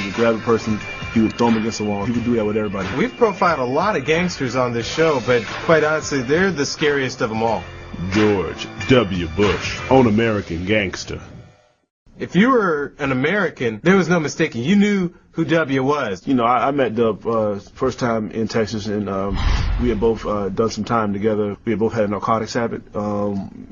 He would grab a person, he would throw them against the wall. He would do that with everybody. We've profiled a lot of gangsters on this show, but quite honestly, they're the scariest of them all. George W. Bush, on American Gangster. If you were an American, there was no mistaking. You knew who W was. You know, I met Dub first time in Texas, and we had both done some time together. We had both had a narcotics habit.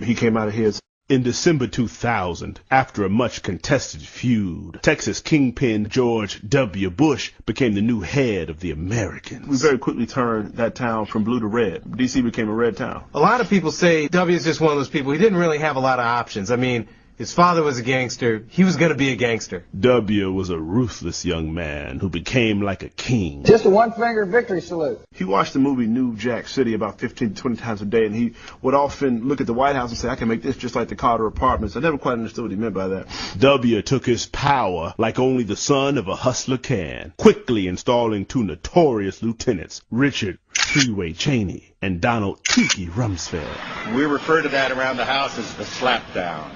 He came out of his. In December 2000, after a much contested feud, Texas kingpin George W. Bush became the new head of the Americans. We very quickly turned that town from blue to red. D.C. became a red town. A lot of people say W is just one of those people. He didn't really have a lot of options. I mean, his father was a gangster. He was going to be a gangster. W was a ruthless young man who became like a king. Just a one-finger victory salute. He watched the movie New Jack City about 15 to 20 times a day, and he would often look at the White House and say, I can make this just like the Carter Apartments. I never quite understood what he meant by that. W took his power like only the son of a hustler can, quickly installing two notorious lieutenants, Richard Freeway Cheney and Donald Tiki Rumsfeld. We refer to that around the house as the slapdown.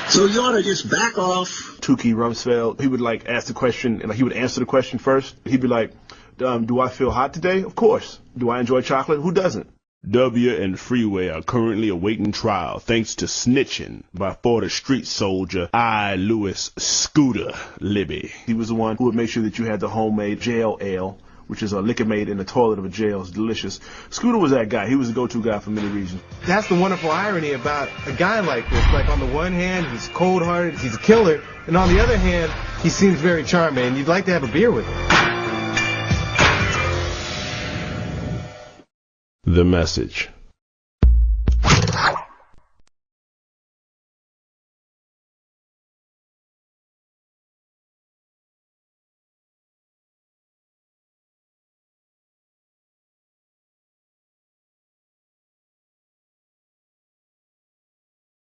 So you ought to just back off. Tukey Rumsfeld, he would like ask the question, and he would answer the question first. He'd be like, do I feel hot today? Of course. Do I enjoy chocolate? Who doesn't? W and Freeway are currently awaiting trial thanks to snitching by Florida street soldier I. Lewis Scooter Libby. He was the one who would make sure that you had the homemade jail ale, which is a liquor made in the toilet of a jail. It's delicious. Scooter was that guy. He was the go-to guy for many reasons. That's the wonderful irony about a guy like this. Like, on the one hand, he's cold-hearted, he's a killer, and on the other hand, he seems very charming, and you'd like to have a beer with him. The message.